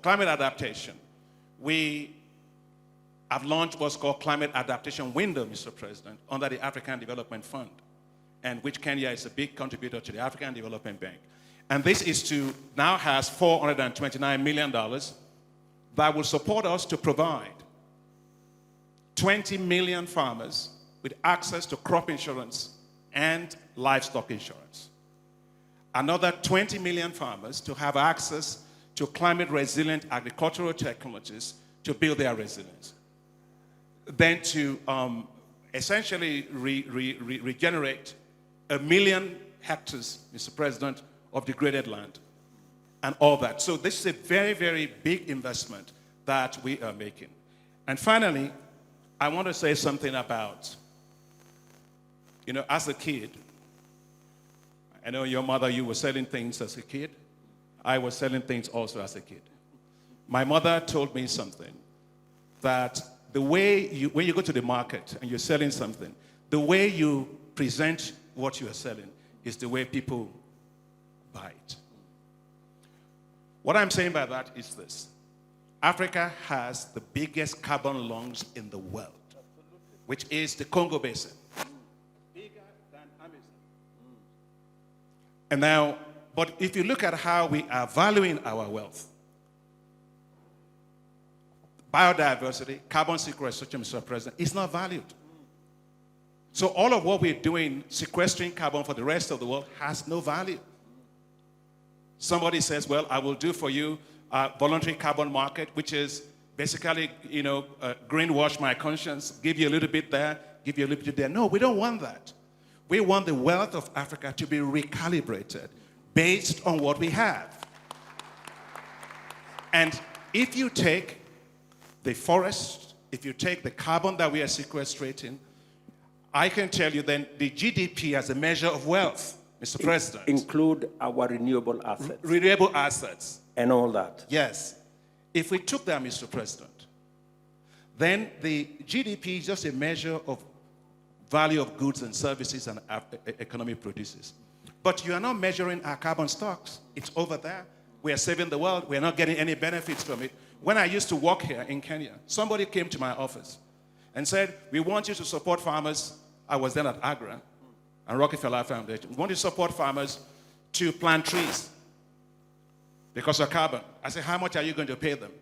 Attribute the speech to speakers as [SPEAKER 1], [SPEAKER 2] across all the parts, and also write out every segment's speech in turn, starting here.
[SPEAKER 1] climate adaptation, we have launched what's called Climate Adaptation Window, Mr. President, under the African Development Fund, and which Kenya is a big contributor to the African Development Bank. And this is to, now has $429 million that will support us to provide 20 million farmers with access to crop insurance and livestock insurance. Another 20 million farmers to have access to climate-resilient agricultural technologies to build their resilience. Then to essentially regenerate 1 million hectares, Mr. President, of degraded land and all that. So this is a very, very big investment that we are making. And finally, I want to say something about, you know, as a kid, I know your mother, you were selling things as a kid. I was selling things also as a kid. My mother told me something, that the way you, when you go to the market and you're selling something, the way you present what you are selling is the way people buy it. What I'm saying by that is this. Africa has the biggest carbon lungs in the world, which is the Congo Basin. Bigger than Amazon. And now, but if you look at how we are valuing our wealth, biodiversity, carbon sequestration, Mr. President, is not valued. So all of what we're doing, sequestering carbon for the rest of the world, has no value. Somebody says, well, I will do for you a voluntary carbon market, which is basically, you know, greenwash my conscience, give you a little bit there, give you a little bit there. No, we don't want that. We want the wealth of Africa to be recalibrated based on what we have. And if you take the forest, if you take the carbon that we are sequestrating, I can tell you then the GDP as a measure of wealth, Mr. President.
[SPEAKER 2] Include our renewable assets.
[SPEAKER 1] Renewable assets.
[SPEAKER 2] And all that.
[SPEAKER 1] Yes. If we took that, Mr. President, then the GDP is just a measure of value of goods and services and economic produces. But you are not measuring our carbon stocks. It's over there. We are saving the world. We are not getting any benefits from it. When I used to work here in Kenya, somebody came to my office and said, we want you to support farmers. I was then at Agra and Rockefeller Foundation. We want you to support farmers to plant trees because of carbon. I said, how much are you going to pay them?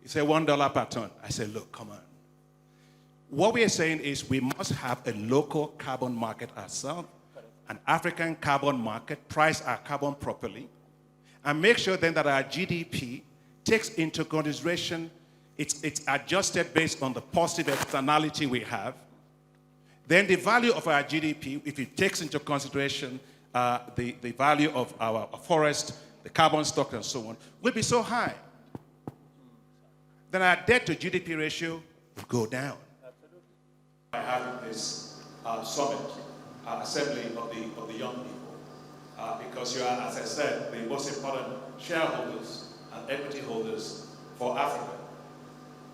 [SPEAKER 1] He said, $1 per ton. I said, look, come on. What we are saying is we must have a local carbon market ourselves, an African carbon market, price our carbon properly, and make sure then that our GDP takes into consideration, it's adjusted based on the positive externality we have. Then the value of our GDP, if it takes into consideration the value of our forest, the carbon stock and so on, will be so high. Then our debt to GDP ratio will go down. Absolutely. I have this summit, assembly of the young people, because you are, as I said, the most important shareholders and equity holders for Africa.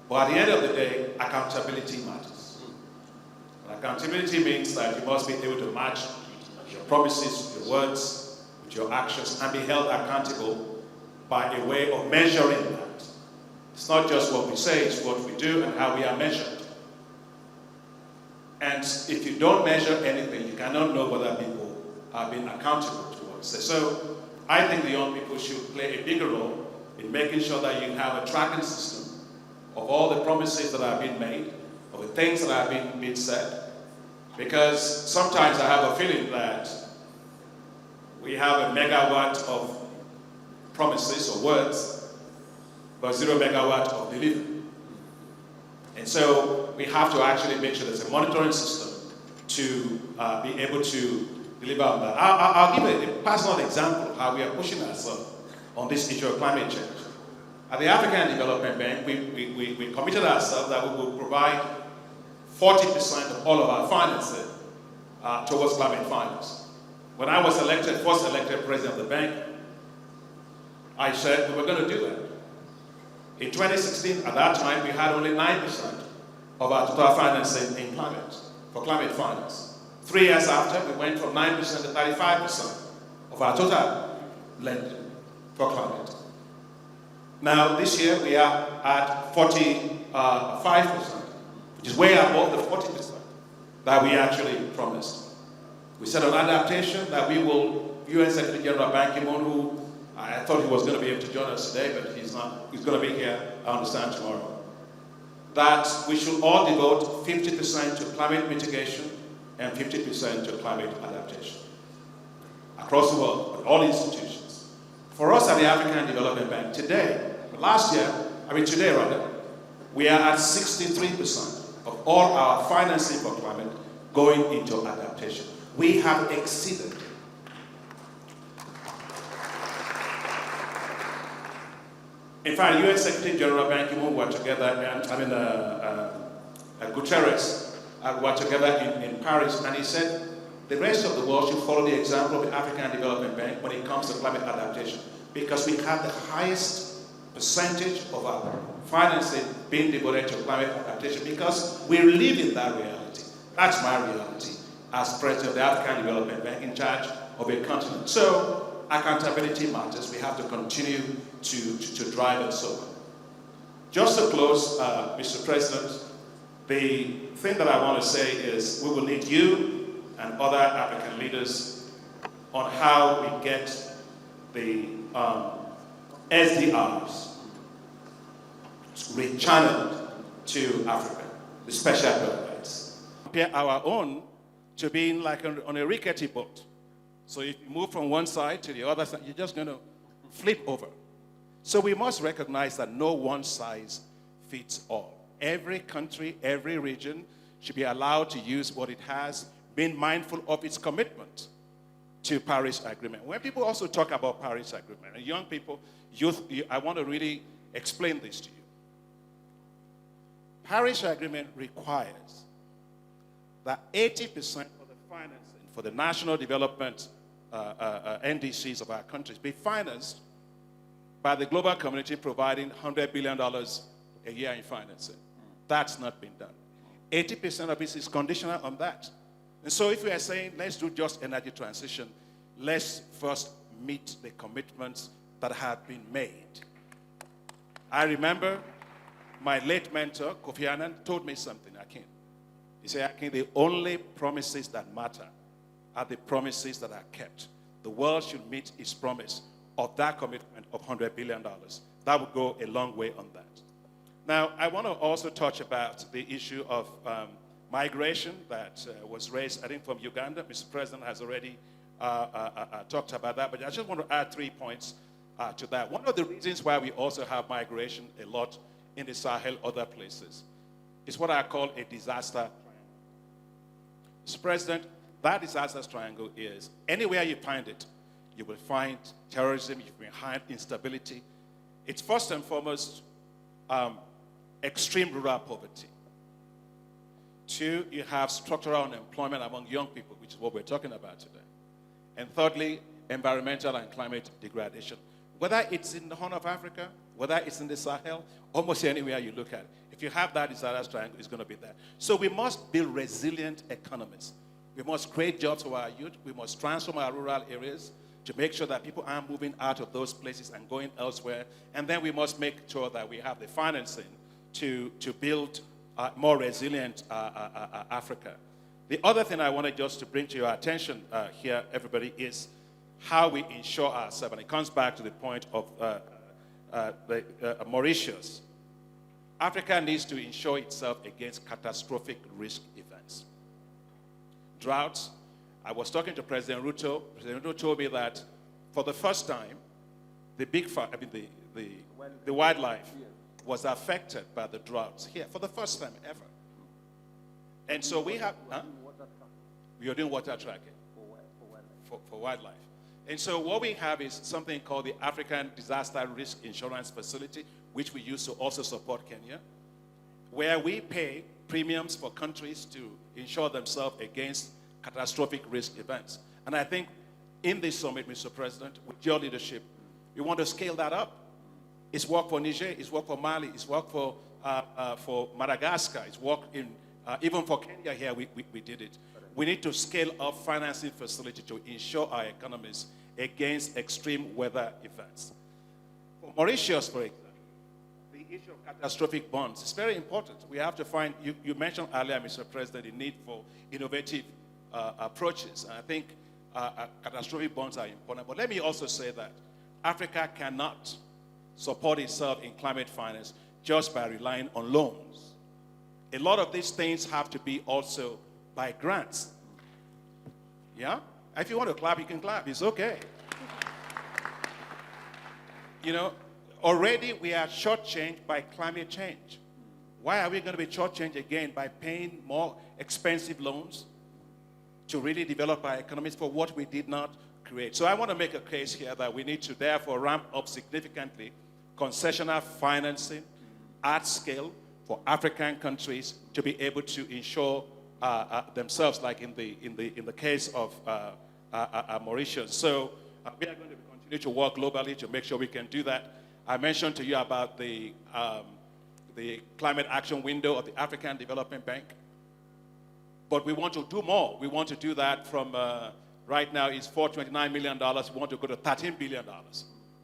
[SPEAKER 1] But at the end of the day, accountability matters. And accountability means that you must be able to match your promises, your words, with your actions, and be held accountable by a way of measuring that. It's not just what we say, it's what we do and how we are measured. And if you don't measure anything, you cannot know whether people are being accountable towards it. So I think the young people should play a bigger role in making sure that you have a tracking system of all the promises that are being made, of the things that are being said. Because sometimes I have a feeling that we have a megawatt of promises or words, but 0 megawatt of delivery. And so we have to actually make sure there's a monitoring system to be able to deliver on that. I'll give a personal example of how we are pushing ourselves on this issue of climate change. At the African Development Bank, we committed ourselves that we will provide 40% of all of our financing towards climate finance. When I was elected, first elected president of the bank, I said we were going to do that. In 2016, at that time, we had only 9% of our total financing in climate, for climate finance. 3 years after, we went from 9% to 35% of our total lending for climate. Now, this year we are at 45%, which is way above the 40% that we actually promised. We said on adaptation that we will, UN Secretary General Ban Ki-moon, who I thought he was going to be able to join us today, but he's not. He's going to be here, I understand, tomorrow. That we should all devote 50% to climate mitigation and 50% to climate adaptation across the world, all institutions. For us at the African Development Bank today, today rather, we are at 63% of all our financing for climate going into adaptation. We have exceeded. In fact, UN Secretary General Ban Ki-moon were together, Guterres were together in Paris, and he said the rest of the world should follow the example of the African Development Bank when it comes to climate adaptation, because we have the highest percentage of our financing being devoted to climate adaptation, because we live in that reality. That's my reality as president of the African Development Bank in charge of a continent. So accountability matters. We have to continue to drive it so on. Just to close, Mr. President, the thing that I want to say is we will need you and other African leaders on how we get the SDRs rechanneled to Africa, the special birthrights. Compare our own to being like on a rickety boat. So if you move from one side to the other side, you're just going to flip over. So we must recognize that no one size fits all. Every country, every region should be allowed to use what it has, being mindful of its commitment to Paris Agreement. When people also talk about Paris Agreement, and young people, youth, I want to really explain this to you. Paris Agreement requires that 80% of the financing for the national development NDCs of our countries be financed by the global community, providing $100 billion a year in financing. That's not been done. 80% of it is conditional on that. And so if we are saying, let's do just energy transition, let's first meet the commitments that have been made. I remember my late mentor, Kofi Annan, told me something, Akin. He said, Akin, the only promises that matter are the promises that are kept. The world should meet its promise of that commitment of $100 billion. That would go a long way on that. Now, I want to also touch about the issue of migration that was raised, I think, from Uganda. Mr. President has already talked about that, but I just want to add 3 points to that. One of the reasons why we also have migration a lot in the Sahel, other places, is what I call a disaster triangle. Mr. President, that disaster triangle is anywhere you find it, you will find terrorism, you will find instability. It's first and foremost extreme rural poverty. 2, you have structural unemployment among young people, which is what we're talking about today. And thirdly, environmental and climate degradation. Whether it's in the Horn of Africa, whether it's in the Sahel, almost anywhere you look at it, if you have that disaster triangle, it's going to be there. So we must build resilient economies. We must create jobs for our youth. We must transform our rural areas to make sure that people aren't moving out of those places and going elsewhere. And then we must make sure that we have the financing to build more resilient Africa. The other thing I wanted just to bring to your attention here, everybody, is how we insure ourselves. And it comes back to the point of Mauritius. Africa needs to insure itself against catastrophic risk events. Droughts. I was talking to President Ruto. President Ruto told me that for the first time, the wildlife was affected by the droughts here for the first time ever. And so we have, we are doing water tracking for wildlife. And so what we have is something called the African Disaster Risk Insurance Facility, which we use to also support Kenya, where we pay premiums for countries to insure themselves against catastrophic risk events. And I think in this summit, Mr. President, with your leadership, we want to scale that up. It's work for Niger, it's work for Mali, it's work for Madagascar, it's work in, even for Kenya here, we did it. We need to scale up financing facility to insure our economies against extreme weather events. For Mauritius, for example, issue of catastrophic bonds is very important. We have to find, you mentioned earlier, Mr. President, the need for innovative approaches. And I think catastrophic bonds are important. But let me also say that Africa cannot support itself in climate finance just by relying on loans. A lot of these things have to be also by grants. Yeah? If you want to clap, you can clap. It's okay. You know, already we are shortchanged by climate change. Why are we going to be shortchanged again by paying more expensive loans to really develop our economies for what we did not create? So I want to make a case here that we need to therefore ramp up significantly concessional financing at scale for African countries to be able to insure themselves, like in the case of Mauritius. So we are going to continue to work globally to make sure we can do that. I mentioned to you about the climate action window of the African Development Bank. But we want to do more. We want to do that from, right now it's $429 million. We want to go to $13 billion,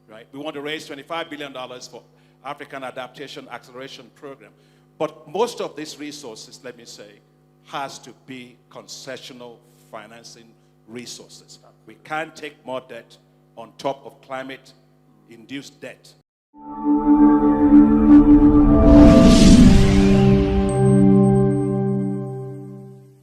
[SPEAKER 1] right? We want to raise $25 billion for African Adaptation Acceleration Program. But most of these resources, let me say, has to be concessional financing resources. We can't take more debt on top of climate-induced debt.